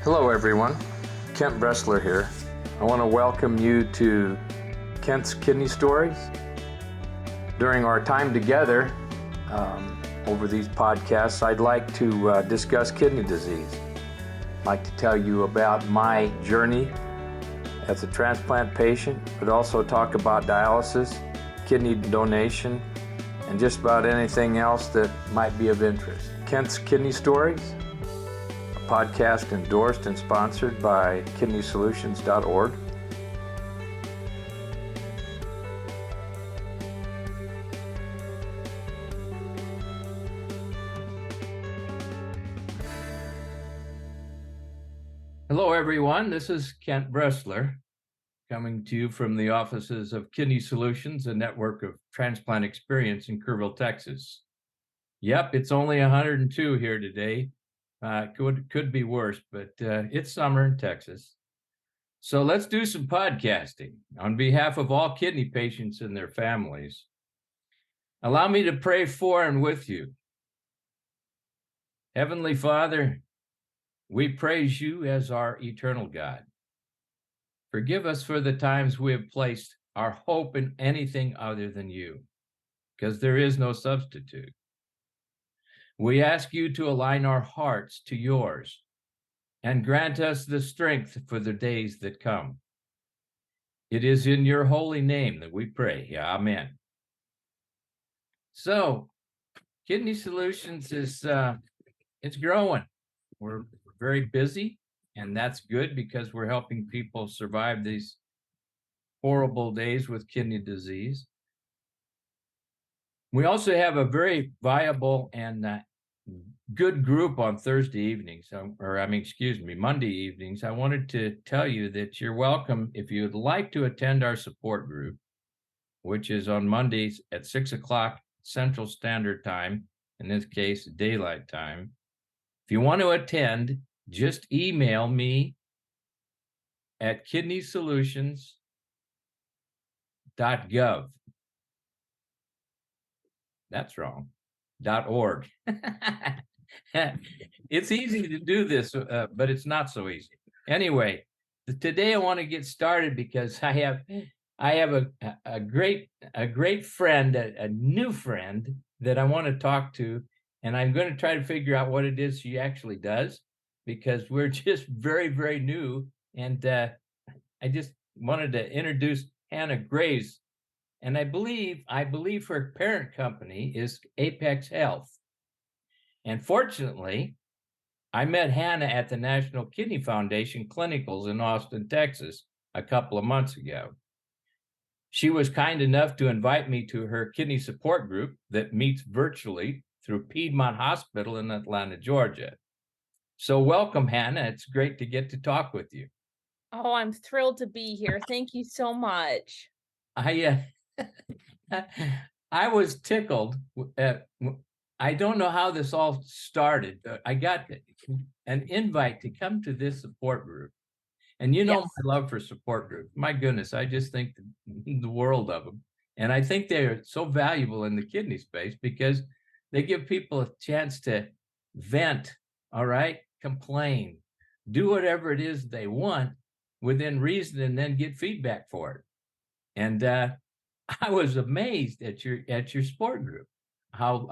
Hello everyone, Kent Bressler here. I want to welcome you to Kent's Kidney Stories. During our time together over these podcasts, I'd like to discuss kidney disease. I'd like to tell you about my journey as a transplant patient, but also talk about dialysis, kidney donation, and just about anything else that might be of interest. Kent's Kidney Stories, a podcast endorsed and sponsored by kidneysolutions.org. Hello, everyone. This is Kent Bressler coming to you from the offices of Kidney Solutions, a network of transplant experience in Kerrville, Texas. Yep, it's only 102 here today. Could be worse, but it's summer in Texas. So let's do some podcasting on behalf of all kidney patients and their families. Allow me to pray for and with you. Heavenly Father, we praise you as our eternal God. Forgive us for the times we have placed our hope in anything other than you, because there is no substitute. We ask you to align our hearts to yours and grant us the strength for the days that come. It is in your holy name that we pray. Amen. So, Kidney Solutions is it's growing. We're very busy, and that's good because we're helping people survive these horrible days with kidney disease. We also have a very viable and good group on Thursday evenings, Monday evenings. I wanted to tell you that you're welcome if you'd like to attend our support group, which is on Mondays at 6 o'clock Central Standard Time, in this case, daylight time. If you want to attend, just email me at kidneysolutions.gov. That's wrong. .org. It's easy to do this, but it's not so easy. Anyway, today I want to get started because I have a great friend, a new friend that I want to talk to, and I'm going to try to figure out what it is she actually does, because we're just very, very new. And I just wanted to introduce Hannah Graves. And I believe her parent company is Apex Health. And fortunately, I met Hannah at the National Kidney Foundation Clinicals in Austin, Texas, a couple of months ago. She was kind enough to invite me to her kidney support group that meets virtually through Piedmont Hospital in Atlanta, Georgia. So welcome, Hannah. It's great to get to talk with you. Oh, I'm thrilled to be here. Thank you so much. I was tickled. I don't know how this all started. I got an invite to come to this support group. And you know, yes, my love for support groups. My goodness, I just think the world of them. And I think they're so valuable in the kidney space because they give people a chance to vent, all right, complain, do whatever it is they want within reason, and then get feedback for it. And I was amazed at your support group, how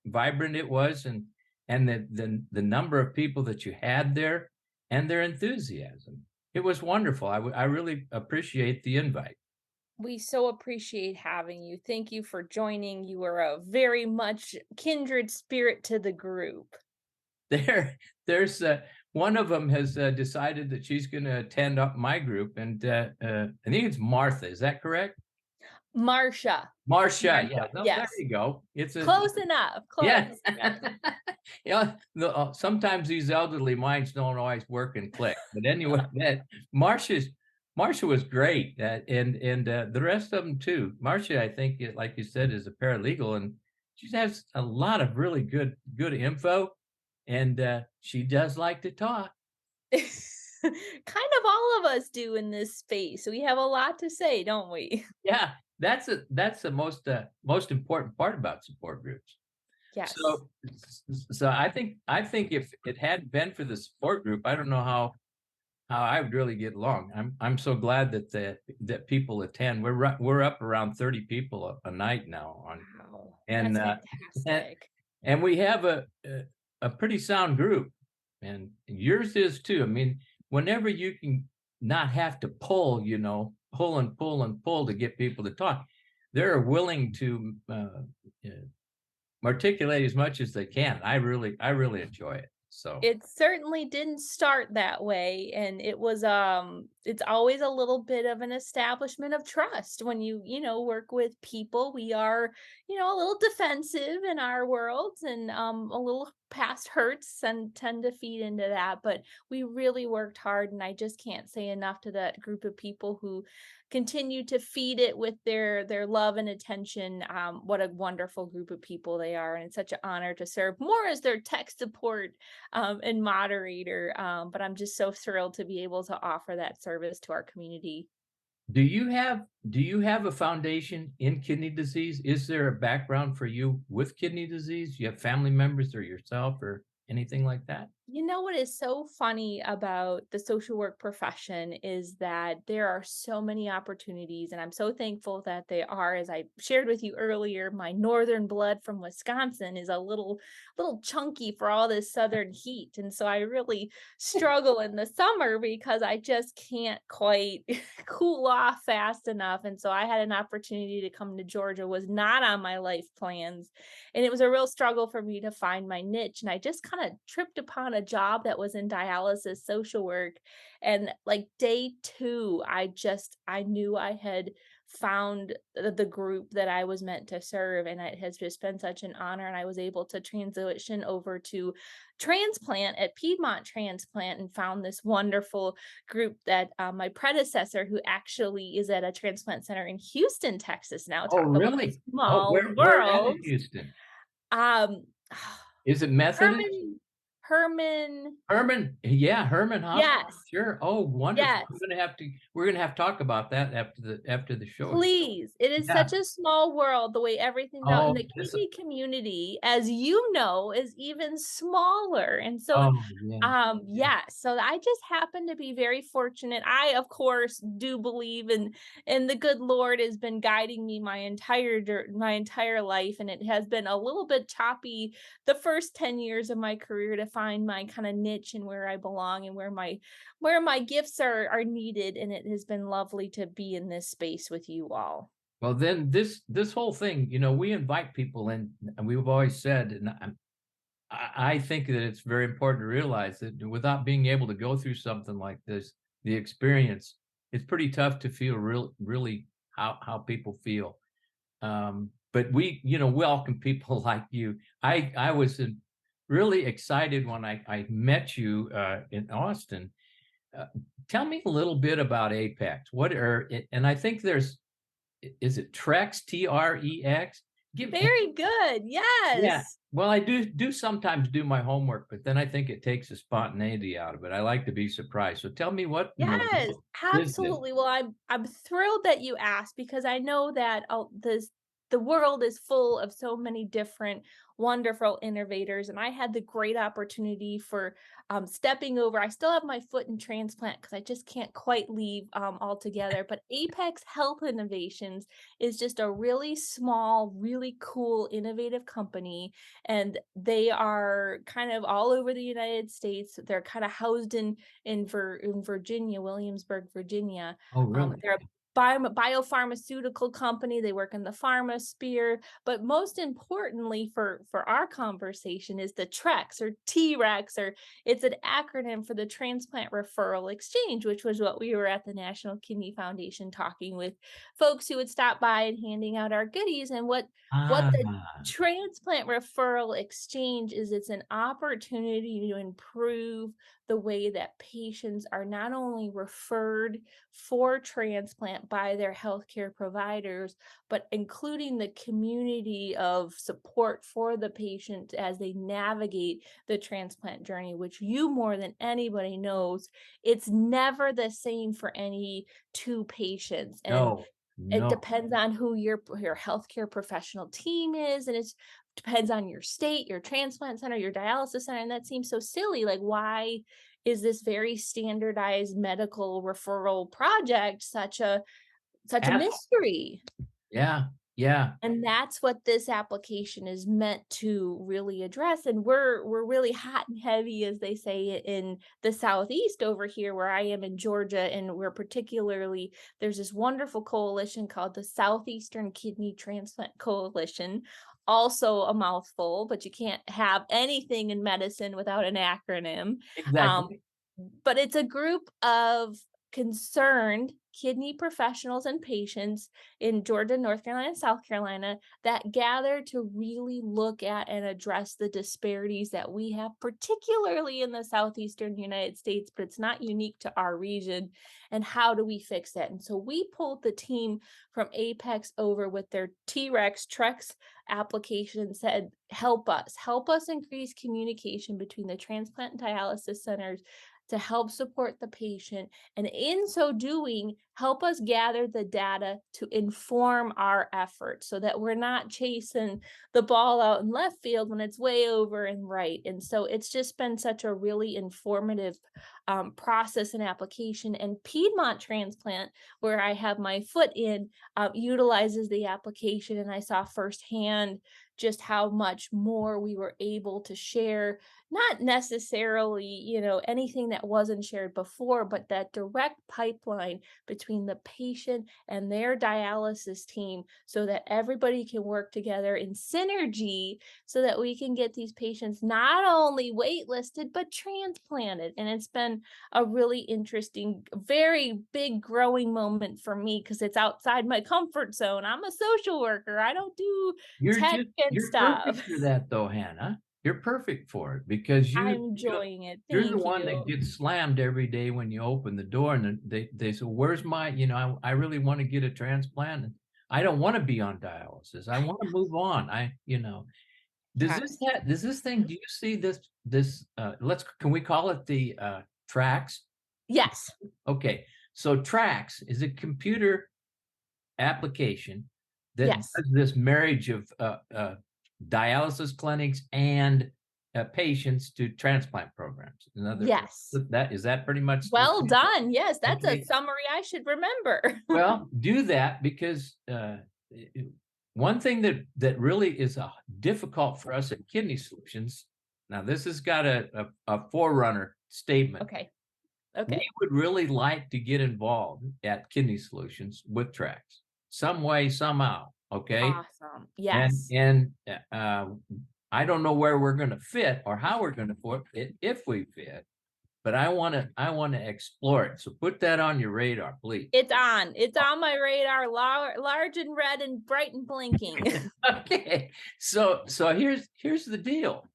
vibrant it was, and the number of people that you had there and their enthusiasm. It was wonderful. I really appreciate the invite. We so appreciate having you. Thank you for joining. You are a very much kindred spirit to the group. There's one of them has decided that she's going to attend up my group, and I think it's Martha. Is that correct? Marcia. Yeah. No, yes. There you go. It's close enough. Close. Yeah. Sometimes these elderly minds don't always work and click. But anyway, Marcia was great, and the rest of them too. Marcia, I think, like you said, is a paralegal, and she has a lot of really good info, and she does like to talk. Kind of all of us do in this space. We have a lot to say, don't we? Yeah. That's the most important part about support groups. Yes. So, so I think if it hadn't been for the support group, I don't know how I would really get along. I'm so glad that people attend. We're up around 30 people a night now on, Wow. and That's and, fantastic. and we have a pretty sound group, and yours is too. I mean, whenever you can not have to pull, pull and pull and pull to get people to talk, they're willing to uh, articulate as much as they can. I really enjoy it. So, It certainly didn't start that way, and it's always a little bit of an establishment of trust when work with people. We are, a little defensive in our worlds and a little past hurts and tend to feed into that, but we really worked hard, and I just can't say enough to that group of people who continue to feed it with their love and attention. What a wonderful group of people they are, and it's such an honor to serve more as their tech support and moderator. But I'm just so thrilled to be able to offer that service to our community. do you have a foundation in kidney disease? Is there a background for you with kidney disease? You have family members or yourself or anything like that? You know what is so funny about the social work profession is that there are so many opportunities, and I'm so thankful that they are. As I shared with you earlier, my northern blood from Wisconsin is a little chunky for all this southern heat, and so I really struggle in the summer because I just can't quite cool off fast enough. And so I had an opportunity to come to Georgia, was not on my life plans, and it was a real struggle for me to find my niche. And I just kind of tripped upon a job that was in dialysis social work. And like day two, I knew I had found the group that I was meant to serve. And it has just been such an honor. And I was able to transition over to transplant at Piedmont Transplant and found this wonderful group that my predecessor, who actually is at a transplant center in Houston, Texas now, Oh, talk about a really? Oh, small where at in world. Houston? Um, Is it Methodist? Herman, Herman, yeah, Herman Hospital. yes, Sure. Oh, wonderful. yes. We're gonna have to talk about that after the show. Please, it is Yeah. such a small world the way everything now in Oh, the kidney community, as you know, is even smaller. And so, oh, yeah. Yeah. yeah, so I just happen to be very fortunate. I, of course, do believe in the good Lord has been guiding me my entire life, and it has been a little bit choppy the first 10 years of my career to find my kind of niche and where I belong and where my gifts are needed, and it has been lovely to be in this space with you all. Well, then this whole thing, we invite people in, and we've always said, and I think that it's very important to realize that without being able to go through something like this, the experience, it's pretty tough to feel really how people feel. But we welcome people like you. I was really excited when I met you in Austin. Uh, Tell me a little bit about Apex. And I think is it Trex, Trex? Give Very good. Yeah. Yes. Well, I do sometimes do my homework, but then I think it takes the spontaneity out of it. I like to be surprised. So tell me what in the Yes, world is this? absolutely. Well, I'm thrilled that you asked because I know that the world is full of so many different wonderful innovators, and I had the great opportunity for stepping over. I still have my foot in transplant because I just can't quite leave altogether. But Apex Health Innovations is just a really small, really cool, innovative company, and they are kind of all over the United States. They're kind of housed in Virginia, Williamsburg, Virginia. Oh, really? They're a biopharmaceutical company. They work in the pharma sphere, but most importantly for our conversation is the TREX or T-Rex, or it's an acronym for the Transplant Referral Exchange, which was what we were at the National Kidney Foundation talking with folks who would stop by and handing out our goodies. And what the Ah, Transplant Referral Exchange is, it's an opportunity to improve the way that patients are not only referred for transplant by their healthcare providers, but including the community of support for the patient as they navigate the transplant journey, which you more than anybody knows, it's never the same for any two patients. And no, It No. depends on who your healthcare professional team is, and it's depends on your state, your transplant center, your dialysis center, and that seems so silly. Like, why is this very standardized medical referral project such a Ask. mystery? Yeah. Yeah. And that's what this application is meant to really address, and we're really hot and heavy, as they say, in the Southeast over here where I am in Georgia, and we're particularly there's this wonderful coalition called the Southeastern Kidney Transplant Coalition, also a mouthful, but you can't have anything in medicine without an acronym. Um, Exactly. but it's a group of concerned kidney professionals and patients in Georgia, North Carolina, and South Carolina that gather to really look at and address the disparities that we have, particularly in the southeastern United States, but it's not unique to our region. And how do we fix that? And so we pulled the team from Apex over with their T-Rex Trex application, said, help us increase communication between the transplant and dialysis centers to help support the patient, and in so doing, help us gather the data to inform our efforts so that we're not chasing the ball out in left field when it's way over and right. And so it's just been such a really informative process and application. And Piedmont Transplant, where I have my foot in, utilizes the application, and I saw firsthand just how much more we were able to share, not necessarily, anything that wasn't shared before, but that direct pipeline between the patient and their dialysis team so that everybody can work together in synergy so that we can get these patients not only waitlisted but transplanted. And it's been a really interesting, very big growing moment for me because it's outside my comfort zone. I'm a social worker. I don't do tech and You're stuff. perfect for that though, Hannah. You're perfect for it because I'm enjoying it. you're the Thank one that you. gets slammed every day when you open the door and they say, "Where's my, I really want to get a transplant. And I don't want to be on dialysis. I want to move on. Yes. Does this thing, do you see this can we call it the tracks? Yes. Okay. So tracks is a computer application that Yes. does this marriage of dialysis clinics and patients to transplant programs. Yes. That is that pretty much the Well same? done. Yes, that's a Okay. summary I should remember. Well, do that because one thing that really is difficult for us at Kidney Solutions. Now, this has got a forerunner statement. Okay. We Okay. would really like to get involved at Kidney Solutions with tracks, some way, somehow. Okay. Awesome. And Yes. and I don't know where we're going to fit or how we're going to fit it if we fit, but I want to explore it. So put that on your radar, please. It's on. It's on my radar, large and red and bright and blinking. Okay. So here's the deal.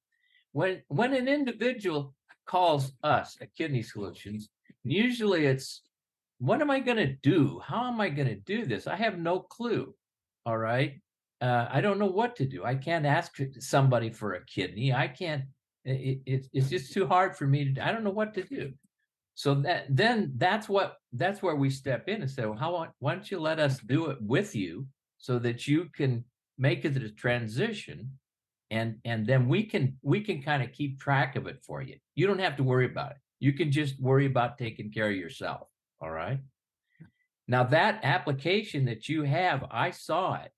When an individual calls us at Kidney Solutions, usually it's, what am I going to do? How am I going to do this? I have no clue. All right. I don't know what to do. I can't ask somebody for a kidney. I can't. It's just too hard for me to. I don't know what to do. So that's where we step in and say, well, why don't you let us do it with you so that you can make it a transition, and then we can kind of keep track of it for you. You don't have to worry about it. You can just worry about taking care of yourself. All right. Now that application that you have, I saw it.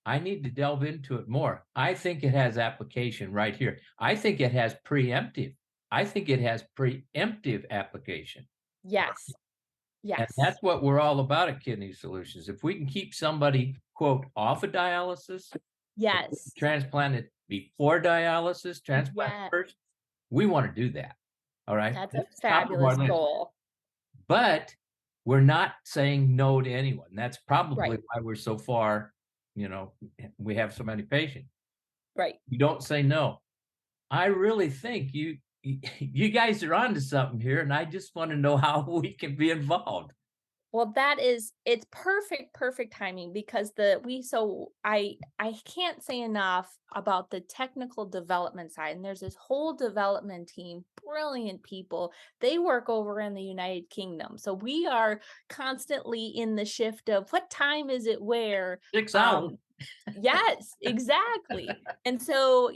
I need to delve into it more. I think it has application right here. I think it has preemptive. I think it has preemptive application. Yes. And Yes. that's what we're all about at Kidney Solutions. If we can keep somebody, quote, off of dialysis, Yes. transplanted before dialysis, transplant Yes. first, we want to do that. All right. That's a That's top of our fabulous list. goal. But we're not saying no to anyone. That's probably Right. why we're so far, we have so many patients. Right. You don't say no. I really think you guys are onto something here, and I just want to know how we can be involved. Well, it's perfect timing because I can't say enough about the technical development side. And there's this whole development team, brilliant people. They work over in the United Kingdom. So we are constantly in the shift of what time is it where? 6 hours. Um, Yes, exactly. And so,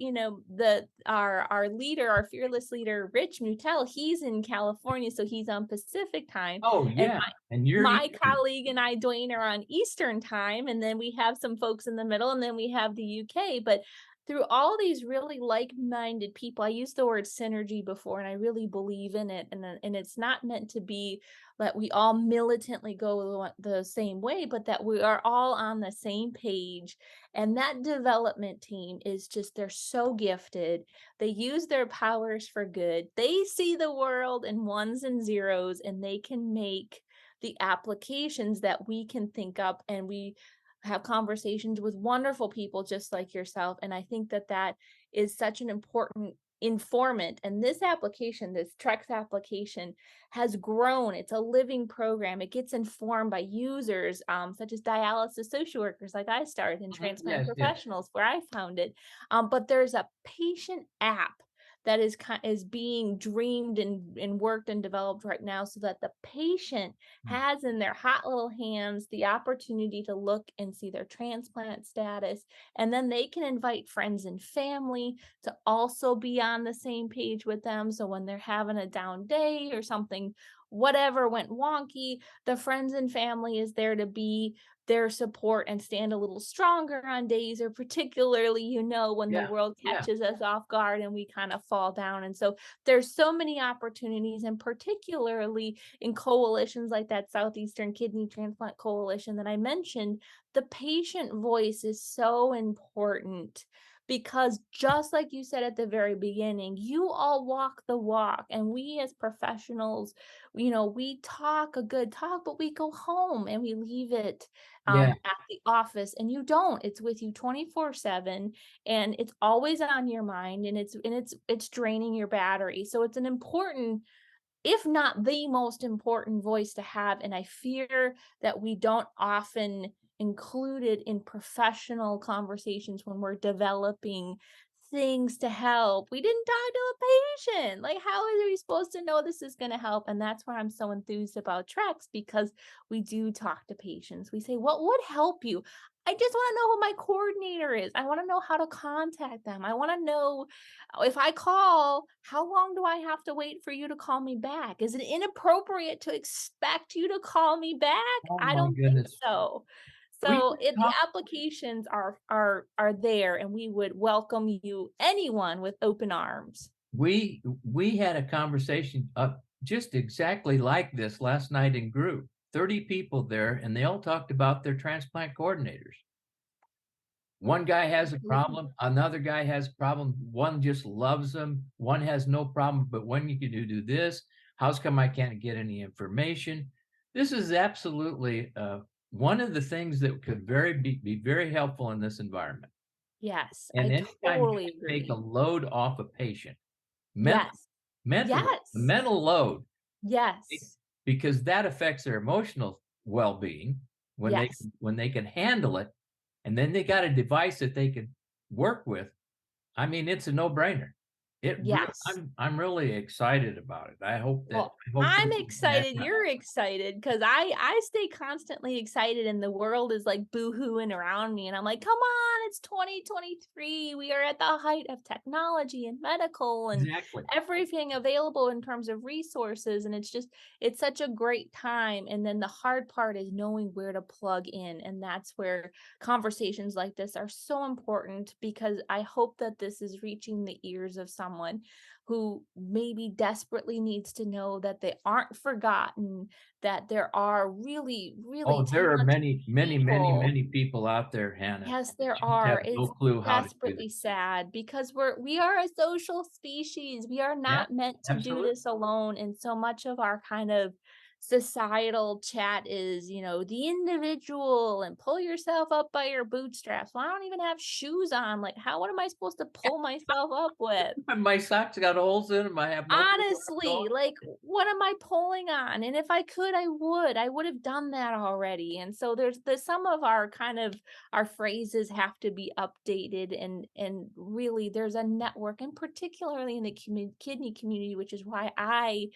our leader, our fearless leader, Rich Mutel, he's in California, so he's on Pacific time. Oh, And yeah, and you're my Eastern. colleague and I, Dwayne, are on Eastern time, and then we have some folks in the middle, and then we have the UK. But through all these really like-minded people, I used the word synergy before, and I really believe in it. And it's not meant to be that we all militantly go the same way, but that we are all on the same page. And that development team is just, they're so gifted. They use their powers for good. They see the world in ones and zeros, and they can make the applications that we can think up, and we have conversations with wonderful people just like yourself. And I think that that is such an important informant. And this application, this Trex application, has grown. It's a living program. It gets informed by users, such as dialysis social workers, like I started, in Mhm, transplant yes, yes. professionals, where I found it. But there's a patient app that is being dreamed and worked and developed right now, so that the patient Mm. has in their hot little hands the opportunity to look and see their transplant status. And then they can invite friends and family to also be on the same page with them. So when they're having a down day or something, whatever went wonky, the friends and family is there to be their support and stand a little stronger on days, or particularly, when the Yeah, world yeah, catches us off guard and we kind of fall down. And so there's so many opportunities, and particularly in coalitions like that Southeastern Kidney Transplant Coalition that I mentioned, the patient voice is so important, because just like you said at the very beginning, you all walk the walk, and we as professionals, we talk a good talk, but we go home and we leave it yeah. at the office, and you don't. It's with you 24/7, and it's always on your mind, and it's draining your battery. So it's an important, if not the most important voice to have. And I fear that we don't often include it in professional conversations when we're developing things to help. We didn't talk to a patient. Like, how are we supposed to know this is going to help? And that's why I'm so enthused about Trex, because we do talk to patients. We say, what would help you? I just want to know who my coordinator is. I want to know how to contact them. I want to know, if I call, how long do I have to wait for you to call me back? Is it inappropriate to expect you to call me back? Oh I my don't think goodness. so. We So, the talked applications are there, and we would welcome you, anyone, with open arms. we had a conversation, just exactly like this last night in group. 30 people there, and they all talked about their transplant coordinators. One guy has a Absolutely. problem, another guy has a problem, one just loves them, one has no problem, but when you can do this, how's come I can't get any information? This is absolutely, one of the things that could be very helpful in this environment. Yes, And I anytime you totally can take a agree. load off a patient, mental Yes. mentally, the Yes. mental load, be Yes. because that affects their emotional well-being Yes. when they can handle it, and then they got a device that they can work with. I mean, it's a no-brainer. Yes. I'm really excited about it. Well, I hope I'm that excited you're excited, because I stay constantly excited, and the world is, like, boohooing around me, and I'm like, "Come on, it's 2023, we are at the height of technology and medical and exactly. everything available in terms of resources," and it's such a great time. And then the hard part is knowing where to plug in, and that's where conversations like this are so important, because I hope that this is reaching the ears of someone who maybe desperately needs to know that they aren't forgotten, that there are really, really Oh, there are talented people. many people out there, Hannah, Yes, that there just have are. no It's clue how to do that. desperately sad, because we are a social species. We are Yeah, not meant to do absolutely. this alone. And so much of our kind of societal chat is, the individual and pull yourself up by your bootstraps. Well, I don't even have shoes on. Like, what am I supposed to pull myself up with? My socks got holes in them. I have no clue where I'm Honestly, going. like, what am I pulling on? And if I could, I would. I would have done that already. And so there's some of our kind of our phrases have to be updated, and really there's a network, and particularly in the kidney community, which is why I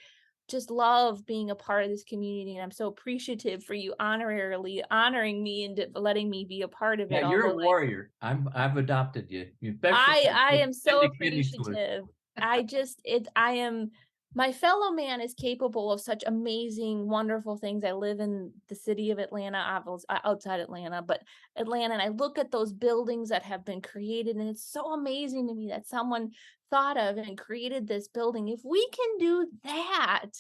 just love being a part of this community, and I'm so appreciative for you honorarily honoring me and letting me be a part of Yeah, it. you're Although a warrior. I've adopted you, especially I with am so the kidney solution. appreciative. I am my fellow man is capable of such amazing, wonderful things. I live in the city of Atlanta, outside Atlanta, but Atlanta, and I look at those buildings that have been created, and it's so amazing to me that someone thought of and created this building. If we can do that,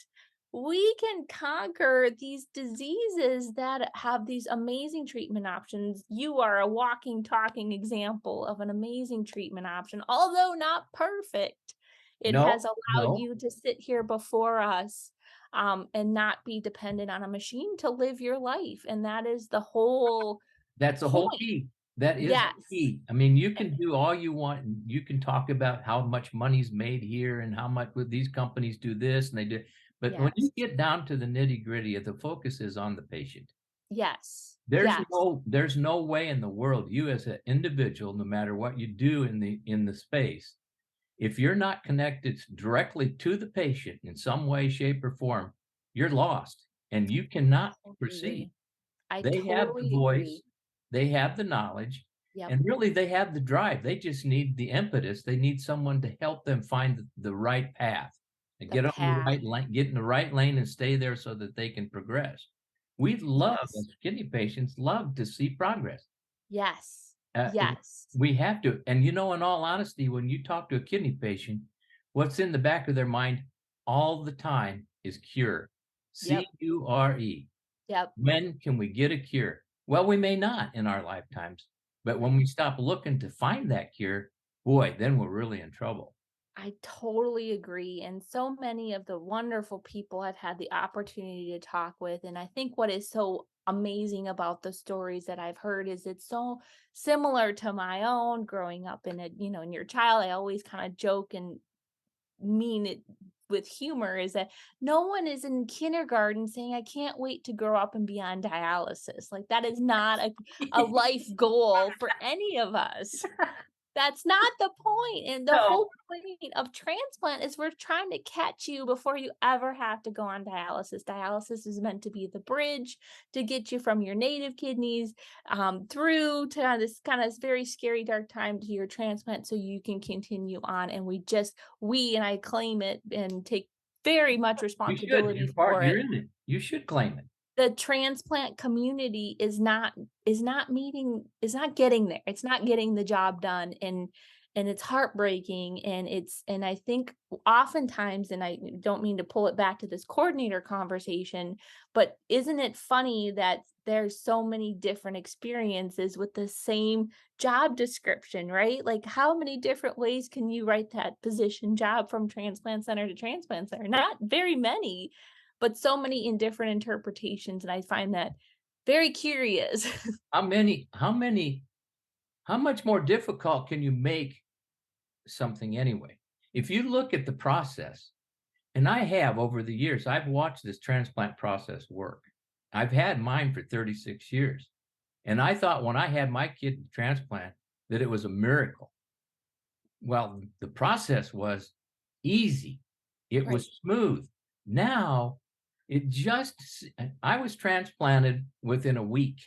we can conquer these diseases that have these amazing treatment options. You are a walking, talking example of an amazing treatment option, although not perfect. It No, has allowed no, you to sit here before us, and not be dependent on a machine to live your life. And that is the whole that's the whole point. key. That is the Yes. key. I mean, you can do all you want, and you can talk about how much money's made here and how much with these companies do this and they do, but when Yes. you get down to the nitty-gritty, the focus is on the patient. Yes. There's Yes. no way in the world, you as an individual, no matter what you do in the space, if you're not connected directly to the patient in some way, shape, or form, you're lost and you cannot Totally proceed. agree. I They have the totally agree. voice, they have the knowledge, Yep. and really they have the drive. They just need the impetus. They need someone to help them find the right path and The get on the path. right lane, get in the right lane and stay there so that they can progress. We love, Yes. as kidney patients, love to see progress. Yes. Uh, Yes. we have to. And in all honesty, when you talk to a kidney patient, what's in the back of their mind all the time is cure. Yep. Cure. Yep. When can we get a cure? Well, we may not in our lifetimes, but when we stop looking to find that cure, boy, then we're really in trouble. I totally agree. And so many of the wonderful people I've had the opportunity to talk with. And I think what is so amazing about the stories that I've heard is it's so similar to my own growing up in your child. I always kind of joke and mean it with humor is that no one is in kindergarten saying, I can't wait to grow up and be on dialysis. Like, that is not a life goal for any of us. That's not the point, and the No. whole point of transplant is we're trying to catch you before you ever have to go on dialysis. Dialysis is meant to be the bridge to get you from your native kidneys, through to this kinda very scary dark time to your transplant so you can continue on, and and I claim it and take very much You should. responsibility for You're it. in it. You should claim it. The transplant community is not getting there. It's not getting the job done, and it's heartbreaking, and I think oftentimes, and I don't mean to pull it back to this coordinator conversation, but isn't it funny that there's so many different experiences with the same job description, right? Like, how many different ways can you write that position job from transplant center to transplant center? Not very many, but so many in different interpretations, and I find that very curious. How much more difficult can you make something anyway? If you look at the process, and I have over the years, I've watched this transplant process work. I've had mine for 36 years. And I thought when I had my kidney transplant that it was a miracle. Well, the process was easy. It Right. was smooth. Now, I was transplanted within a week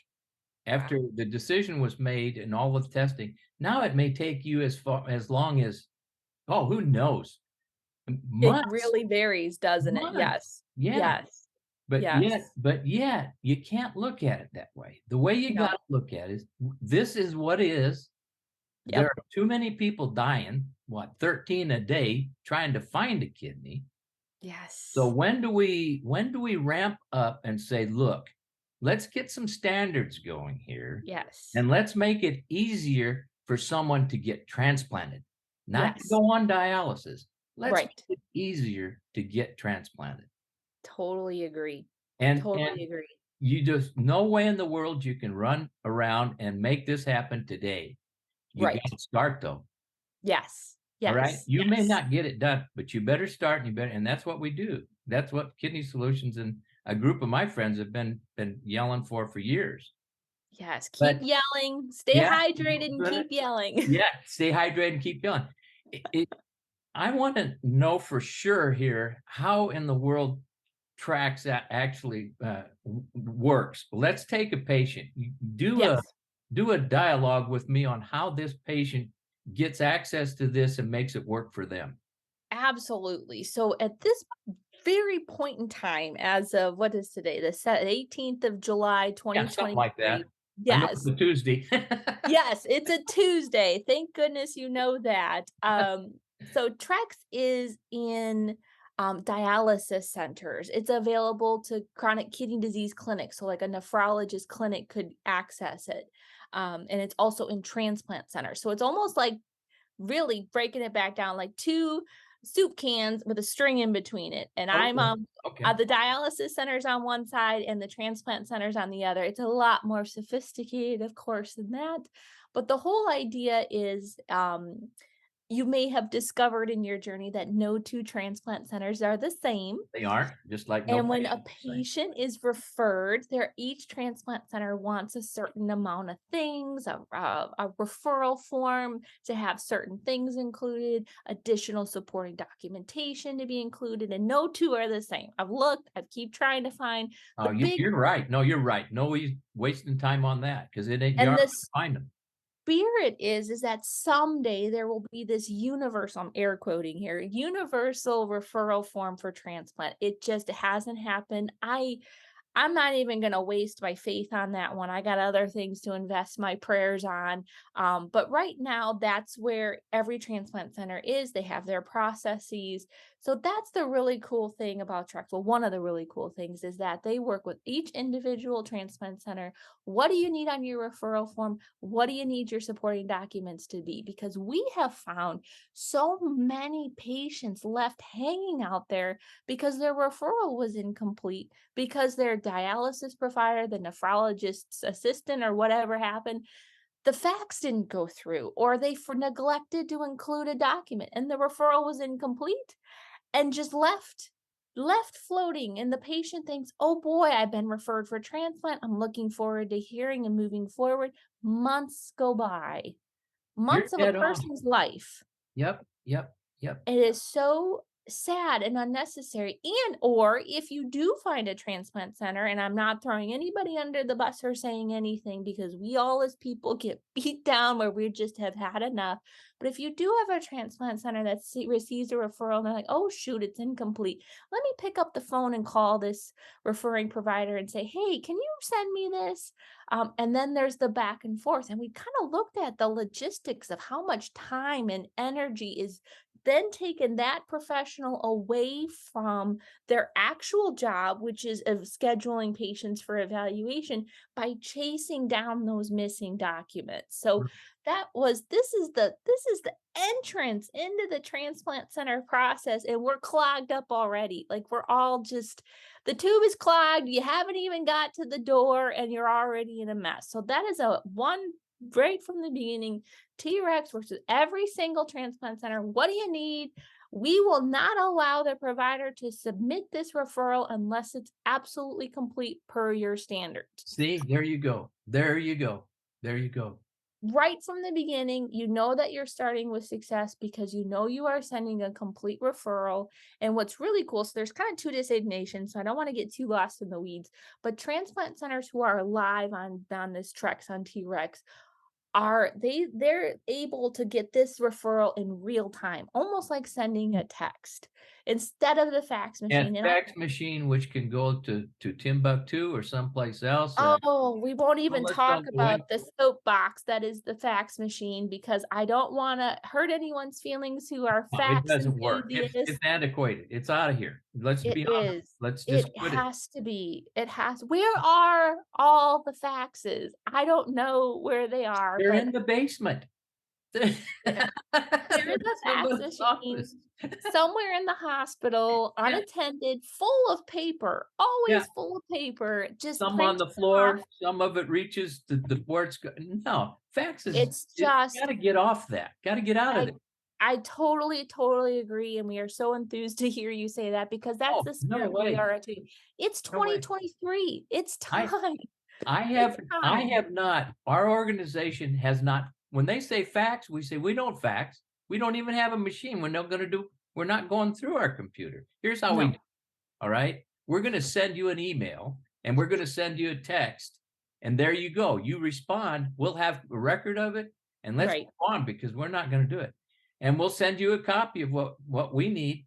after Wow. the decision was made and all the testing. Now it may take you as long as, oh, who knows? It Months, really varies, doesn't it? months. Yes. Yeah. Yes. But yet Yes. but yet, you can't look at it that way. The way you No. gotta look at it is, this is what is. There Yep. are too many people dying, 13 a day, trying to find a kidney. So Yes. when do we ramp up and say, "Look, let's get some standards going here, Yes. and let's make it easier for someone to get transplanted, not to Yes. go on dialysis. Let's Right. make it easier to get transplanted." Totally agree. And Totally agree. you just no way in the world you can run around and make this happen today. You Right. gotta start though. Yes. All right. Yes. You may Yes. not get it done, but you better start and and that's what we do. That's what Kidney Solutions and a group of my friends have been yelling for years. Yes. Keep But yelling. Stay yeah, hydrated and keep yelling. yeah, stay hydrated and keep going. I want to know for sure here how in the world tracks that actually works. Let's take a patient. You Yes. do a dialogue with me on how this patient gets access to this and makes it work for them. Absolutely. So at this very point in time, as of what is today, the 18th of July, Yeah, something like that. 2023. I know it's Yes. a Tuesday. Yes, it's a Tuesday. Thank goodness you know that. So Trex is in dialysis centers. It's available to chronic kidney disease clinics. So like a nephrologist clinic could access it. And it's also in transplant centers. So it's almost like really breaking it back down like two soup cans with a string in between it. And I'm Okay. Okay. the dialysis centers on one side and the transplant centers on the other. It's a lot more sophisticated, of course, than that. But the whole idea is you may have discovered in your journey that no two transplant centers are the same. They aren't, just like no And when a patient. Right. patient is referred, each transplant center wants a certain amount of things, a referral form to have certain things included, additional supporting documentation to be included, and no two are the same. I've looked, I keep trying to find the Oh, big you're right. No, you're right. No, he's wasting time on that because it ain't, you and aren't the gonna find them. spirit is that someday there will be this universal, I'm air quoting here, universal referral form for transplant. It just hasn't happened. I'm not even going to waste my faith on that one. I got other things to invest my prayers on. But right now, that's where every transplant center is. They have their processes. So that's the really cool thing about Trex. Well, one of the really cool things is that they work with each individual transplant center. What do you need on your referral form? What do you need your supporting documents to be? Because we have found so many patients left hanging out there because their referral was incomplete because their dialysis provider, the nephrologist's assistant, or whatever happened, the fax didn't go through, or they neglected to include a document and the referral was incomplete and just left floating. And the patient thinks, oh boy, I've been referred for transplant. I'm looking forward to hearing and moving forward. Months go by, You're months of a dead on. person's life. Yep. Yep. Yep. It is so sad and unnecessary. And or if you do find a transplant center, and I'm not throwing anybody under the bus or saying anything because we all as people get beat down where we just have had enough. But if you do have a transplant center that receives a referral and they're like, oh shoot, it's incomplete. Let me pick up the phone and call this referring provider and say, hey, can you send me this? And then there's the back and forth. And we kind of looked at the logistics of how much time and energy is then taken that professional away from their actual job, which is of scheduling patients for evaluation by chasing down those missing documents. So this is the entrance into the transplant center process, and we're clogged up already. Like we're all just the tube is clogged, you haven't even got to the door and you're already in a mess. So that is a one right from the beginning. T-Rex works with every single transplant center. What do you need? We will not allow the provider to submit this referral unless it's absolutely complete per your standards. See, there you go. There you go. There you go. Right from the beginning, you know that you're starting with success because you know you are sending a complete referral. And what's really cool, so there's kind of two designations, so I don't want to get too lost in the weeds, but transplant centers who are live on this Trex on T-Rex they're able to get this referral in real time, almost like sending a text instead of the fax And machine. And fax machine, which can go to Timbuktu or someplace else. we won't Well, even let's talk don't go in. about the soapbox that is the fax machine because I don't want to hurt anyone's feelings who are No, it fax doesn't work. It's enthusiasts. antiquated. It's out of here. Let's It be honest. is. Let's just It quit it. has to be. It has. Where are all the faxes? I don't know where they are, They're but in the basement. There is a fax Somebody's machine office. somewhere in the hospital, Yeah, unattended, full of paper, yeah. always full of paper, just Some on printing the floor, off. some of it reaches the board's no, fax is It's it just gotta get off that, gotta get out of I there. I totally, totally agree, and we are so enthused to hear you say that because that's Oh, the no spirit we way, are at too. It's no way. 2023. It's I time. I It's have I time. have not our organization has not when they say fax, we say, "We don't fax. We don't even have a machine. We're not going through our computer. Here's how we do No, it, all right? We're gonna send you an email, and we're gonna send you a text, and there you go. You respond, we'll have a record of it, and let's right. move on because we're not gonna do it. And we'll send you a copy of what we need,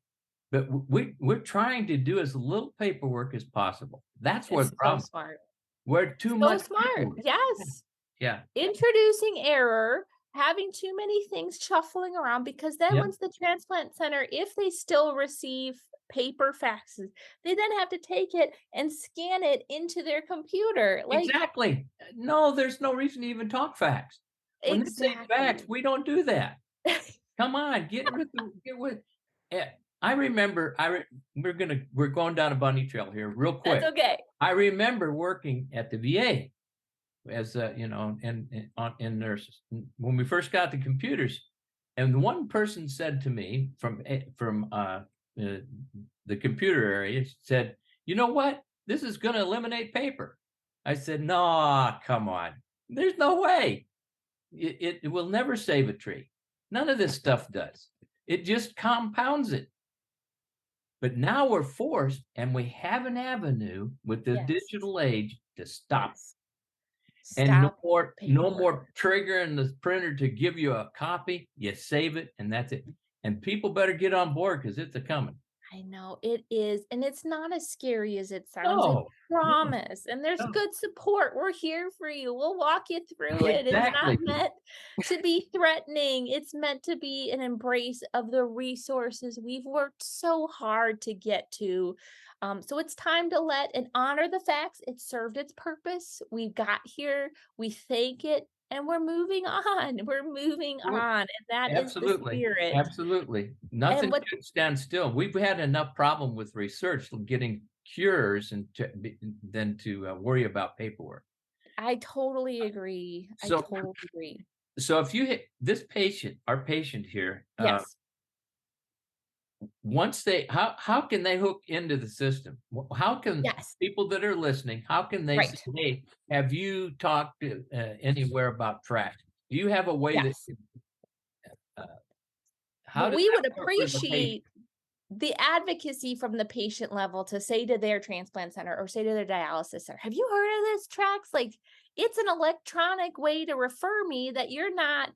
but we're trying to do as little paperwork as possible. That's where It's the so problem smart. we're too So much smart. paperwork. Yes. Yeah, Introducing error, having too many things shuffling around because then yeah, once the transplant center, if they still receive paper faxes, they then have to take it and scan it into their computer. Like, exactly. No, there's no reason to even talk facts. When they say facts, exactly. we don't do that. Come on, get with I remember we're going down a bunny trail here real That's quick. okay. I remember working at the VA as in nurses when we first got the computers, and one person said to me uh, the computer area said, "You know what? This is going to eliminate paper." I said, "No, come on. There's no way. It will never save a tree. None of this stuff does. It just compounds it." But now we're forced, and we have an avenue with the Yes. digital age to stop. Yes. And no Stop more no paperwork. more triggering the printer to give you a copy. You save it, and that's it. And people better get on board because it's a coming. I know it is, and it's not as scary as it sounds, I No, no, promise, and there's no. good support, we're here for you, we'll walk you through it, it's not Exactly. meant to be threatening, it's meant to be an embrace of the resources we've worked so hard to get to, so it's time to let and honor the facts, it served its purpose, we got here, we thank it, and we're moving Well, on, and that is the absolutely, spirit, absolutely. and Nothing what should stand still. We've had enough problem with research getting cures and than to worry about paperwork. I totally agree. I So, totally agree. so if you hit this patient, our patient here, Yes. once how can they hook into the system? How can Yes. people that are listening, how can they say, Right. "Hey, have you talked anywhere about track?" Do you have a way that Yes. uh, how Well, does we would that work for the patient? appreciate the advocacy from the patient level to say to their transplant center or say to their dialysis center, "Have you heard of this Trax? Like, it's an electronic way to refer me that you're not,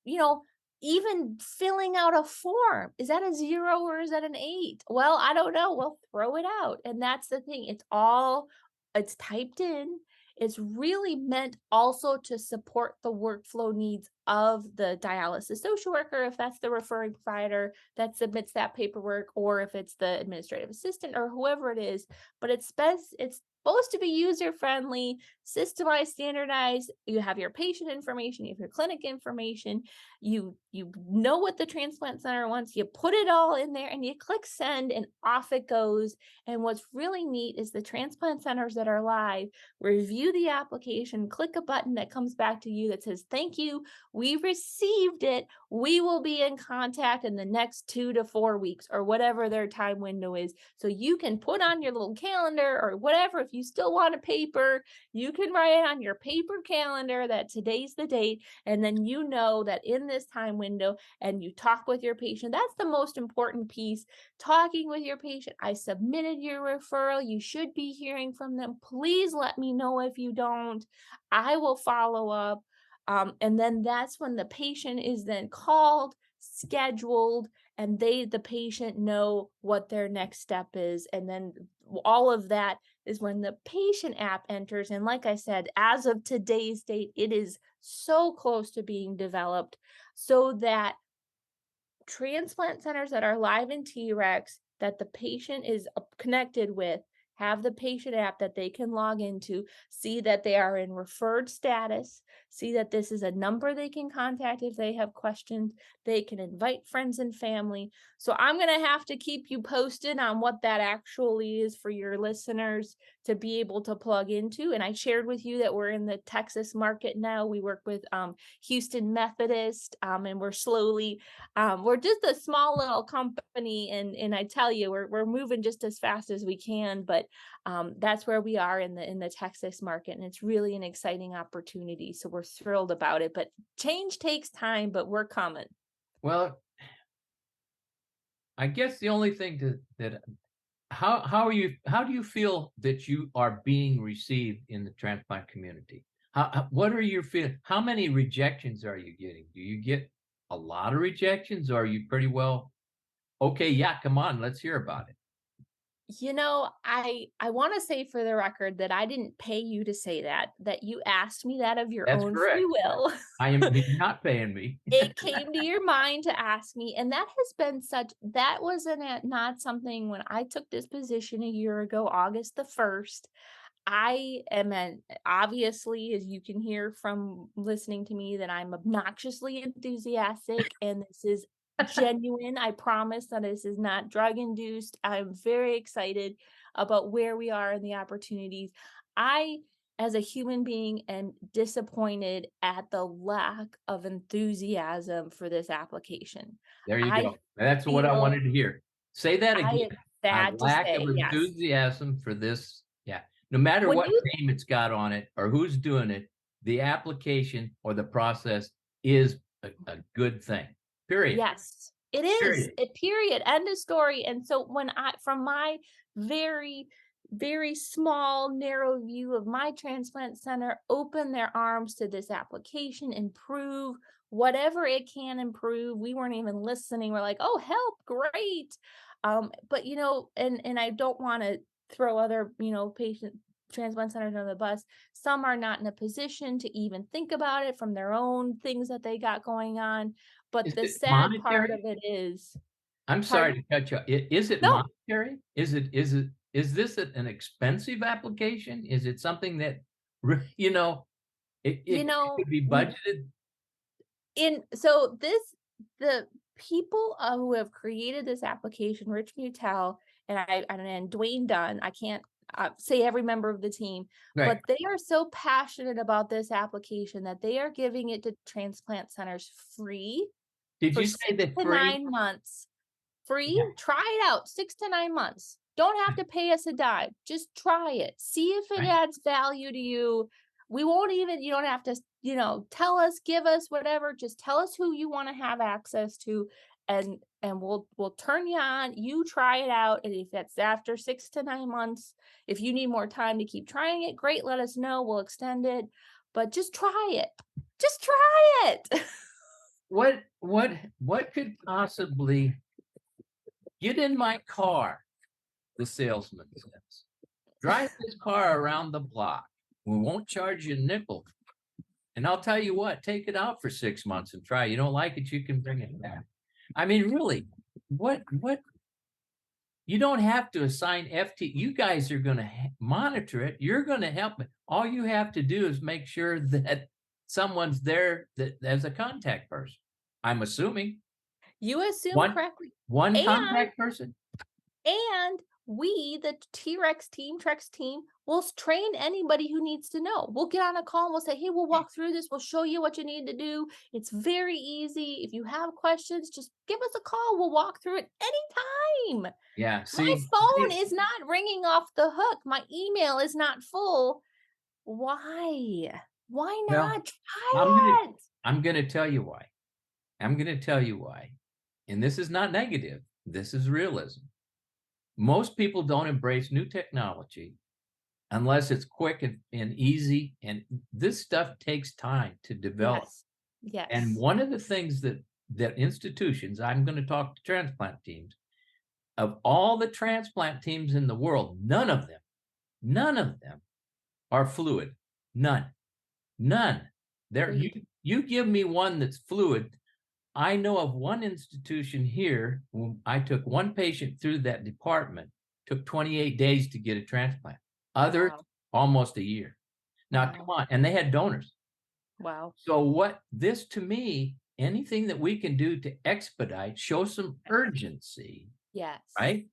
you know, even filling out a form. Is that a 0 or is that an 8? Well, I don't know. Well, throw it out." And that's the thing. It's typed in. It's really meant also to support the workflow needs of the dialysis social worker, if that's the referring provider that submits that paperwork, or if it's the administrative assistant or whoever it is. But it's supposed to be user friendly, systemized, standardized. You have your patient information, you have your clinic information, you know what the transplant center wants, you put it all in there and you click send and off it goes. And what's really neat is the transplant centers that are live review the application, click a button that comes back to you that says, "Thank you, we received it. We will be in contact in the next 2 to 4 weeks," or whatever their time window is. So you can put on your little calendar or whatever. If you still want a paper, you can write it on your paper calendar that today's the date. And then you know that in this time window, and you talk with your patient. That's the most important piece. Talking with your patient. "I submitted your referral. You should be hearing from them. Please let me know if you don't. I will follow up." And then that's when the patient is then called, scheduled, and the patient know what their next step is. And then all of that is when the patient app enters. And like I said, as of today's date, it is so close to being developed so that transplant centers that are live in T-Rex that the patient is connected with have the patient app that they can log into, see that they are in referred status, see that this is a number they can contact if they have questions. They can invite friends and family. So I'm going to have to keep you posted on what that actually is for your listeners to be able to plug into. And I shared with you that we're in the Texas market now. We work with Houston Methodist, and we're slowly, we're just a small little company, and I tell you, we're moving just as fast as we can. But that's where we are in the Texas market, and it's really an exciting opportunity. So we're thrilled about it. But change takes time, but we're coming. Well, I guess the only thing that how do you feel that you are being received in the transplant community? What are your feel? How many rejections are you getting? Do you get a lot of rejections, or are you pretty well okay? Yeah, come on, let's hear about it. I want to say for the record that I didn't pay you to say that you asked me that of your That's own free correct. will. I am You're not paying me. It came to your mind to ask me, and that was not something when I took this position a year ago, August the 1st. I am obviously, as you can hear from listening to me, that I'm obnoxiously enthusiastic, and this is genuine. I promise that this is not drug induced. I'm very excited about where we are and the opportunities. I, as a human being, am disappointed at the lack of enthusiasm for this application. There you I go. That's what I feel wanted to hear. Say that I again. am A sad to lack of say, yes. enthusiasm for this. Yeah. No matter When what you name it's got on it or who's doing it, the application or the process is a good thing. Period. Yes, it is. Period. A period. End of story. And so from my very, very small, narrow view of my transplant center, open their arms to this application, improve whatever it can improve. We weren't even listening. We're like, oh, help, great. But and I don't want to throw other, patient transplant centers under the bus. Some are not in a position to even think about it from their own things that they got going on. But Is the it sad part of monetary? it is, I'm sorry pardon? to cut you off. Is it No, monetary? Is this an expensive application? Is it something that, you it know, could be budgeted? in so this the people who have created this application, Rich Mutel and Dwayne Dunn, I can't say every member of the team, Right. but they are so passionate about this application that they are giving it to transplant centers free Did for you six say that to free? 9 months. Free? Yeah, Try it out, 6 to 9 months. Don't have to pay us a dime. Just try it. See if it right. adds value to you. We won't even you don't have to, tell us, give us whatever. Just tell us who you wanna have access to, and we'll turn you on. You try it out, and if that's after 6 to 9 months, if you need more time to keep trying it, great, let us know. We'll extend it. But just try it. Just try it. What could possibly get in my car, the salesman says. Drive this car around the block. We won't charge you a nickel. And I'll tell you what, take it out for 6 months and try. You don't like it, you can bring it back. I mean, really, what you don't have to assign FT. You guys are gonna monitor it. You're gonna help it. All you have to do is make sure that someone's there that as a contact person. I'm assuming. You assume One correctly. one And contact person? And we, the T-Rex team, Trex team, will train anybody who needs to know. We'll get on a call and we'll say, hey, we'll walk through this. We'll show you what you need to do. It's very easy. If you have questions, just give us a call. We'll walk through it anytime. Yeah, My see, phone is not ringing off the hook. My email is not full. Why? Why well, not I'm gonna try it? I'm gonna tell you why. I'm gonna tell you why. And this is not negative. This is realism. Most people don't embrace new technology unless it's quick and easy. And this stuff takes time to develop. Yes. And Yes. one of the things that institutions, I'm going to talk to transplant teams, of all the transplant teams in the world, none of them are fluid. None. None. There you Agreed. you give me one that's fluid. I know of one institution here, when I took one patient through that department, took 28 days to get a transplant. Others, Wow. almost a year. Now, come Wow. on, and they had donors. Wow. So what this to me, anything that we can do to expedite, show some urgency, Yes. right?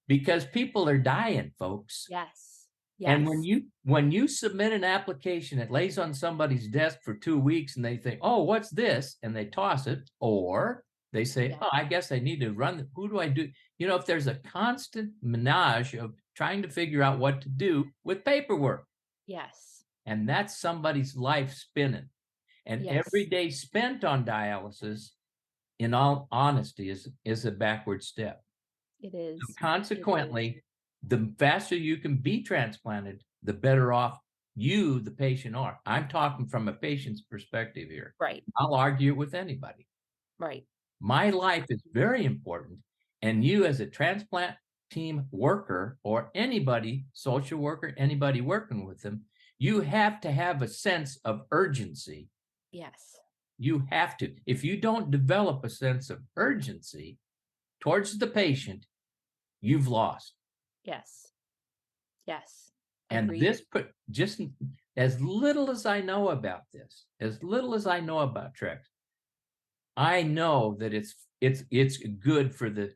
Because people are dying, folks. Yes. And Yes. when you submit an application, it lays on somebody's desk for 2 weeks and they think, "Oh, what's this?" And they toss it, or they say, Yeah. "Oh, I guess I need to run. Who do I do?" You know, if there's a constant menage of trying to figure out what to do with paperwork, Yes. and that's somebody's life spinning. And every Yes. day spent on dialysis, in all honesty, is a backward step. It So is. It is. consequently, the faster you can be transplanted, the better off you, the patient, are. I'm talking from a patient's perspective here. Right. I'll argue it with anybody. Right. My life is Absolutely. very important, and you as a transplant team worker or anybody, social worker, anybody working with them, you have to have a sense of urgency. Yes. You have to. If you don't develop a sense of urgency towards the patient, you've lost. Yes. Yes. And Agreed. this put just as little as I know about this, as little as I know about Trex, I know that it's good for the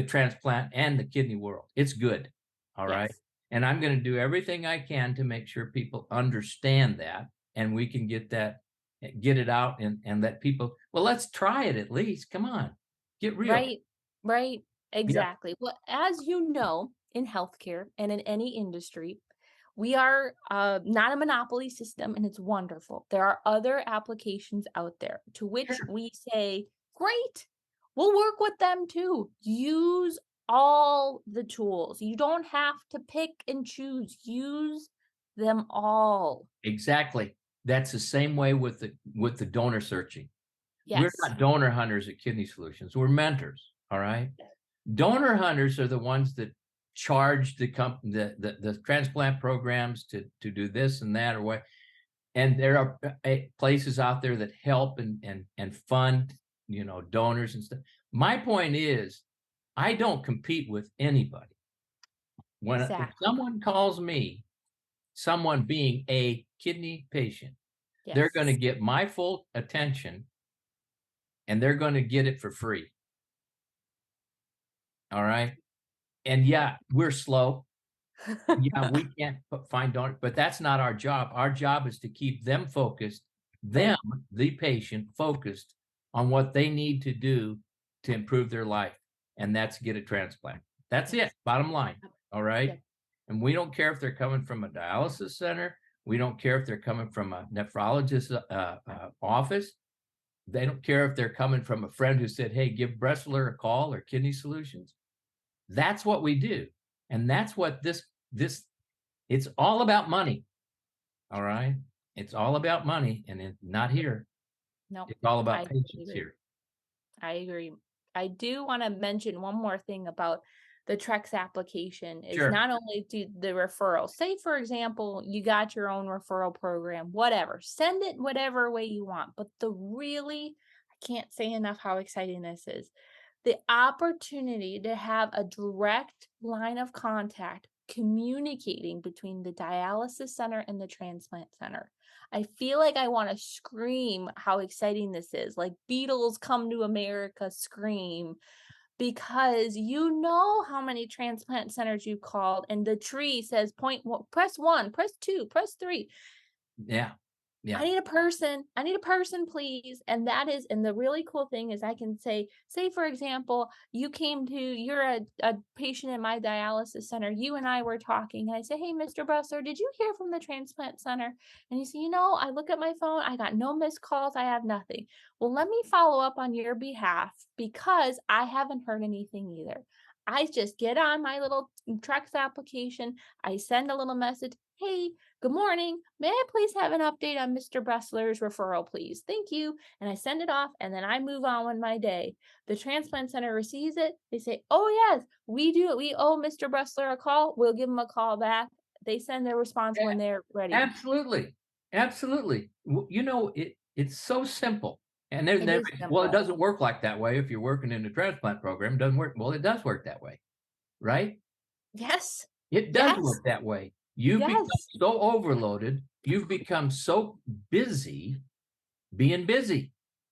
transplant and the kidney world. It's good. All right. Yes. And I'm going to do everything I can to make sure people understand that and we can get it out and let people, well, let's try it at least. Come on. Get real. Right. Right. Yeah, Exactly. Well, as you know, in healthcare and in any industry, we are not a monopoly system, and it's wonderful. There are other applications out there to which sure. we say, great, we'll work with them too. Use all the tools. You don't have to pick and choose, use them all. Exactly. That's the same way with the donor searching. We're Yes. not donor hunters at Kidney Solutions. We're mentors. All right. Donor hunters are the ones that charge the transplant programs to do this and that or what. And there are places out there that help and fund, donors and stuff. My point is, I don't compete with anybody. If Exactly. someone calls me, someone being a kidney patient, they're going to Yes. get my full attention and they're going to get it for free. All right. And Yep. yeah, we're slow. Yeah, we can't find donors, but that's not our job. Our job is to keep them focused, them, Right. the patient, focused on what they need to do to improve their life. And that's get a transplant. That's it. Yes. Bottom line. Yep. All right. Yep. And we don't care if they're coming from a dialysis center. We don't care if they're coming from a nephrologist office. They don't care if they're coming from a friend who said, "Hey, give Bressler a call or Kidney Solutions." That's what we do. And that's what this it's all about money. All right. It's all about money and not here. No, It's all I about totally patience agree. here. I agree. I do want to mention one more thing about the Trex application is Sure. not only do the referral, say for example, you got your own referral program, whatever, send it whatever way you want. But I can't say enough how exciting this is. The opportunity to have a direct line of contact communicating between the dialysis center and the transplant center. I feel like I want to scream how exciting this is. Like Beatles come to America scream because you know how many transplant centers you called and the tree says press 1, press 2, press 3. Yeah. I Yeah. need a person. I need a person, please. And the really cool thing is I can say, for example, you're a patient in my dialysis center. You and I were talking, and I say, hey, Mr. Bressler, did you hear from the transplant center? And you say, I look at my phone, I got no missed calls, I have nothing. Well, let me follow up on your behalf because I haven't heard anything either. I just get on my little Trex application. I send a little message. Hey, good morning. May I please have an update on Mr. Bressler's referral, please? Thank you. And I send it off and then I move on with my day. The transplant center receives it. They say, oh, yes, we do. We owe Mr. Bressler a call. We'll give him a call back. They send their response when they're ready. Absolutely. Absolutely. It's so simple. And It is well, it simple. doesn't work like that way if you're working in the transplant program. It doesn't work. Well, it does work that way. right? Yes. It does Yes. work that way. You've become Yes. so overloaded, you've become so busy being busy,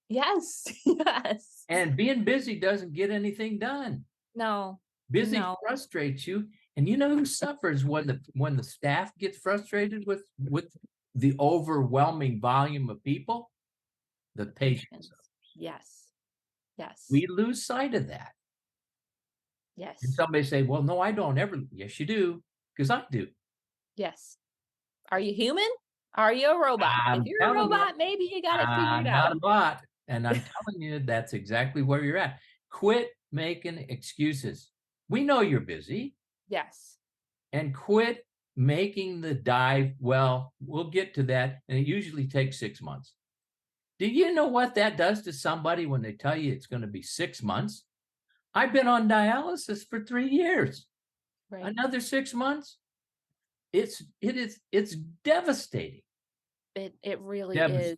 Yes. Yes. and being busy doesn't get anything done. No. Busy No. frustrates you, and you know who suffers when the staff gets frustrated with the overwhelming volume of people? The patients. Patience. Yes. Yes. We lose sight of that. And Yes. somebody say, "Well, no, I don't ever." Yes, you do, because I do. Yes. Are you human? Are you a robot? If I'm you're a telling you, robot, maybe you got it figured I'm not out. a bot, and I'm telling you that's exactly where you're at. Quit making excuses. We know you're busy, Yes. and quit making the dive. Well, we'll get to that, and it usually takes 6 months. Do you know what that does to somebody when they tell you it's gonna be 6 months? I've been on dialysis for 3 years. Right. Another 6 months? It's devastating. It really is. Devastating.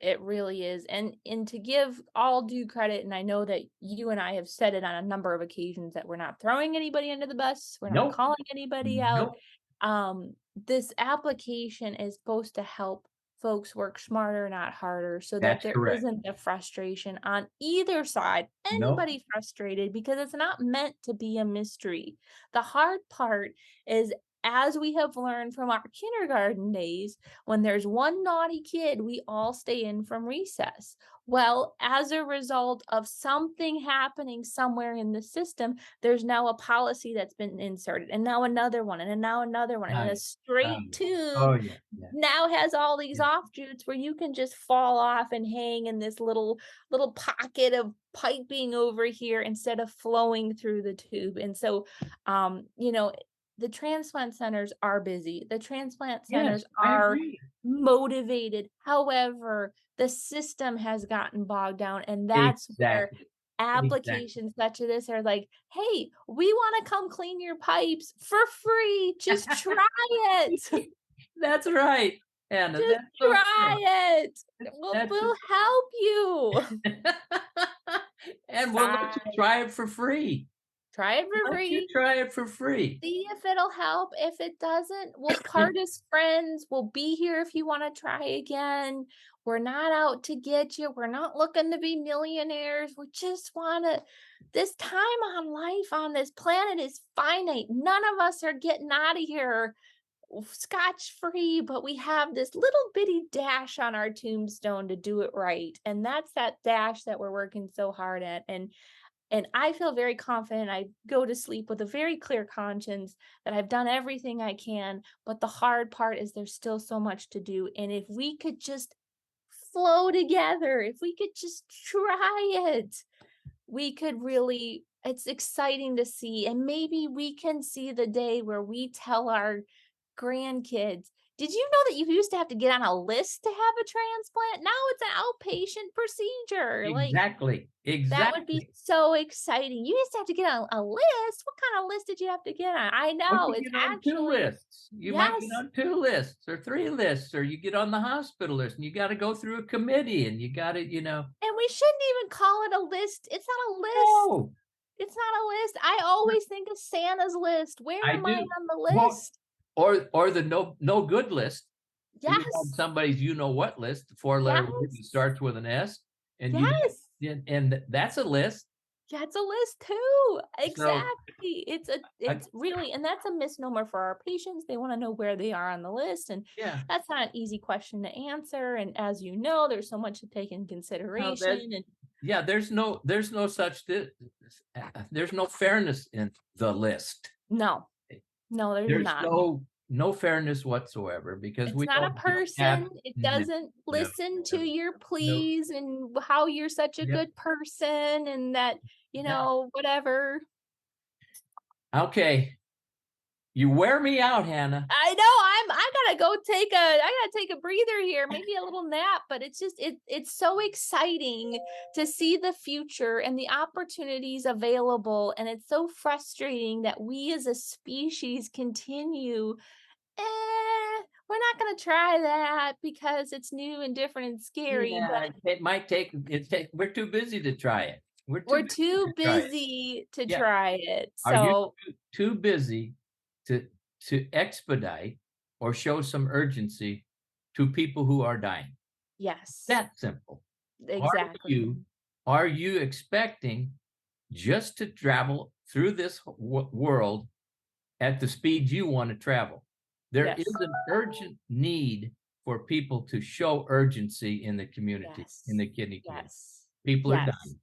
It really is. And to give all due credit, and I know that you and I have said it on a number of occasions that we're not throwing anybody under the bus, we're not Nope, calling anybody out. nope. This application is supposed to help folks work smarter, not harder, so that That's there correct. isn't the frustration on either side, Nope. anybody frustrated, because it's not meant to be a mystery. The hard part is, as we have learned from our kindergarten days, when there's one naughty kid, we all stay in from recess. Well, as a result of something happening somewhere in the system, there's now a policy that's been inserted, and now another one, and then now another one, and Oh, then a yeah. Oh, straight yeah. Oh, tube yeah, yeah, now has all these yeah. offshoots where you can just fall off and hang in this little pocket of piping over here instead of flowing through the tube. And so, the transplant centers are busy. The transplant Yes, centers I are agree. motivated. However, the system has gotten bogged down, and that's where Exactly, exactly. applications such as this are like, "Hey, we wanna come clean your pipes for free. Just try it. That's right, Anna, Just that's so try true. it. It's that's We'll help you." and we'll let you Try. try it for free. Try it for Let you free. try it for free. See if it'll help. If it doesn't, we'll part as friends. We'll be here if you wanna try again. We're not out to get you. We're not looking to be millionaires. We just wanna this time on life on this planet is finite. None of us are getting out of here scotch free, but we have this little bitty dash on our tombstone to do it right. And that's that dash that we're working so hard at. And I feel very confident. I go to sleep with a very clear conscience that I've done everything I can, but the hard part is there's still so much to do. And if we could just flow together, if we could just try it, we could really it's exciting to see, and maybe we can see the day where we tell our grandkids, "Did you know that you used to have to get on a list to have a transplant? Now it's an outpatient procedure." Like, Exactly, that would be exactly. so exciting. "You used to have to get on a list? What kind of list did you have to get on?" I Or know, you it's get on 2 actually lists. You might get yes, on 2 lists or 3 lists, or you get on the hospital list, and you gotta go through a committee, and you gotta, and we shouldn't even call it a list. It's not a list. no, It's not a list. I always think of Santa's list. Where I am I do. on the Well, list? or the no good list. You have Yes. somebody's you know what list, the 4-letter word that Yes. starts with an S, and you got Yes. and that's a list. Yeah, it's a list too. So, Exactly. I It's really, and that's a misnomer for our patients. They want to know where they are on the list, and yeah, that's not an easy question to answer. And as you know, there's so much to take in no, consideration. that And yeah, there's no such there's no fairness in the list. no, no, there's There's not. no fairness whatsoever because It's we not a don't have person. It no, doesn't no, listen to no, your no. pleas and how you're such a Yep. good person and that, No. whatever. Okay. You wear me out, Hannah. I know I gotta take a breather here, maybe a little nap, but it's just it's so exciting to see the future and the opportunities available. And it's so frustrating that we as a species continue, we're not gonna try that because it's new and different and scary. But Yeah, it might take we're too busy to try it. We're too We're busy too to try it. busy to Yeah. try it. Are you So, too busy to expedite or show some urgency to people who are dying? yes, That simple. Are exactly. you are you expecting just to travel through this world at the speed you want to travel? There is Yes. an urgent need for people to show urgency in the community, in Yes. the kidney community. Yes. People are Yes. dying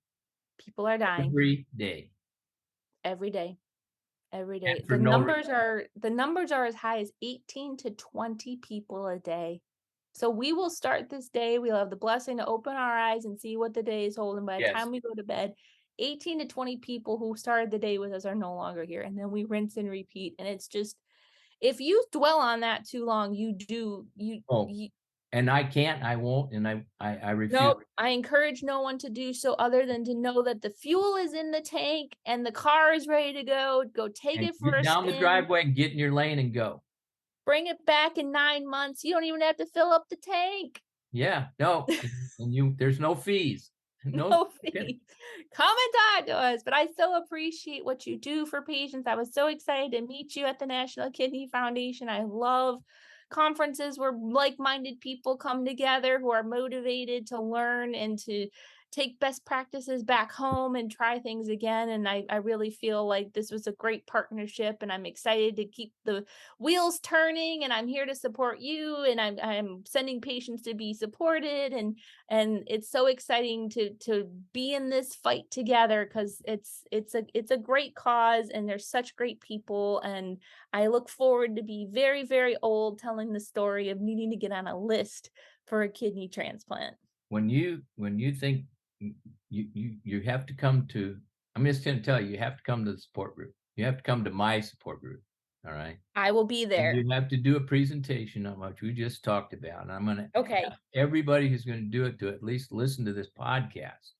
People are dying every day, every day. Every day. and for no reason. The numbers are as high as 18 to 20 people a day. So we will start this day, we'll have the blessing to open our eyes and see what the day is holding. By the Yes. time we go to bed, 18 to 20 people who started the day with us are no longer here. And then we rinse and repeat. And it's just, if you dwell on that too long, Oh, you and I can't, I won't, and I refuse. nope, I encourage no one to do so other than to know that the fuel is in the tank and the car is ready to go. Go take And it for get a down the spin. driveway and get in your lane and go. Bring it back in 9 months. You don't even have to fill up the tank. Yeah, no, and there's no fees. No, No fee. Come and talk to us. But I so appreciate what you do for patients. I was so excited to meet you at the National Kidney Foundation. I love conferences where like-minded people come together who are motivated to learn and to take best practices back home and try things again. And I really feel like this was a great partnership, and I'm excited to keep the wheels turning, and I'm here to support you, and I'm sending patients to be supported, and it's so exciting to be in this fight together because it's a great cause, and there's such great people, and I look forward to be very, very old telling the story of needing to get on a list for a kidney transplant. when you think you have to come to, I'm just gonna tell you, you have to come to the support group. You have to come to my support group. All right. I will be And there. you have to do a presentation on what we just talked about. And I'm gonna Okay. ask everybody who's gonna do it to at least listen to this podcast.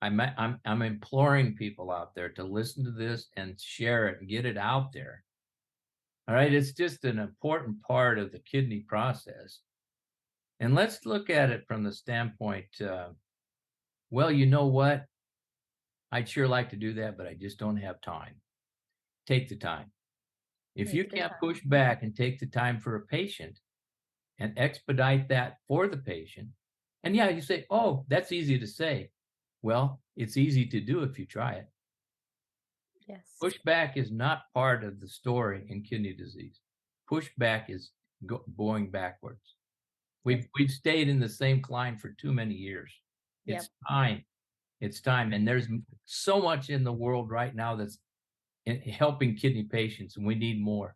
I'm imploring people out there to listen to this and share it and get it out there. All right. It's just an important part of the kidney process. And let's look at it from the standpoint, well, you know what? I'd sure like to do that, but I just don't have time. Take the time. If you Take the can't time. push back and take the time for a patient and expedite that for the patient, and yeah, you say, oh, that's easy to say. Well, it's easy to do if you try it. Yes. Pushback is not part of the story in kidney disease. Pushback is going backwards. Yes. We've stayed in the same climb for too many years. Yep. It's time. It's time. And there's so much in the world right now that's helping kidney patients, and we need more.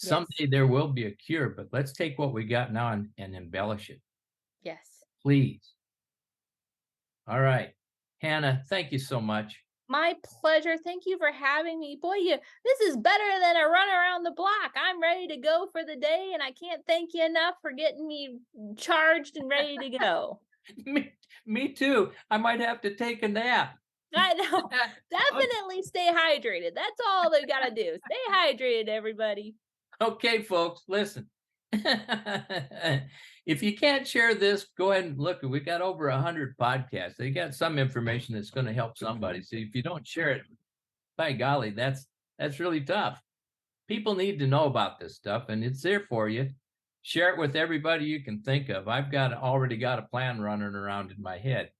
Yes. Someday there will be a cure, but let's take what we got now and embellish it, Yes. please. All right. Hannah, thank you so much. My pleasure. Thank you for having me. Boy, this is better than a run around the block. I'm ready to go for the day, and I can't thank you enough for getting me charged and ready to go. Me too. I might have to take a nap. I know. Definitely stay hydrated. That's all they got to do. Stay hydrated, everybody. Okay, folks, listen. If you can't share this, go ahead and look. We got over 100 podcasts. They got some information that's going to help somebody. So if you don't share it, by golly, that's really tough. People need to know about this stuff, and it's there for you. Share it with everybody you can think of. I've already got a plan running around in my head.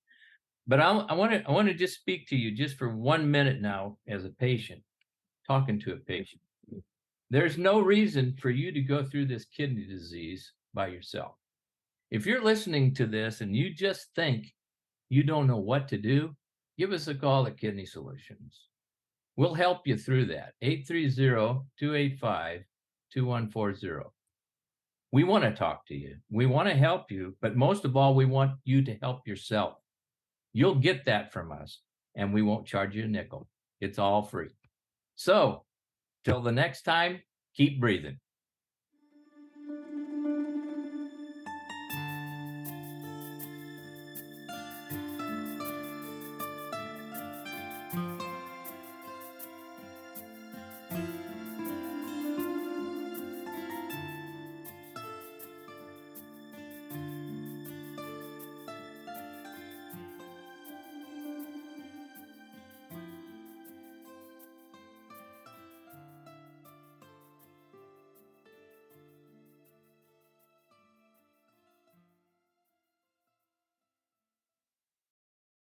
But I want to just speak to you just for 1 minute now as a patient, talking to a patient. There's no reason for you to go through this kidney disease by yourself. If you're listening to this and you just think you don't know what to do, give us a call at Kidney Solutions. We'll help you through that. 830-285-2140. We want to talk to you. We want to help you, but most of all, we want you to help yourself. You'll get that from us, and we won't charge you a nickel. It's all free. So, till the next time, keep breathing.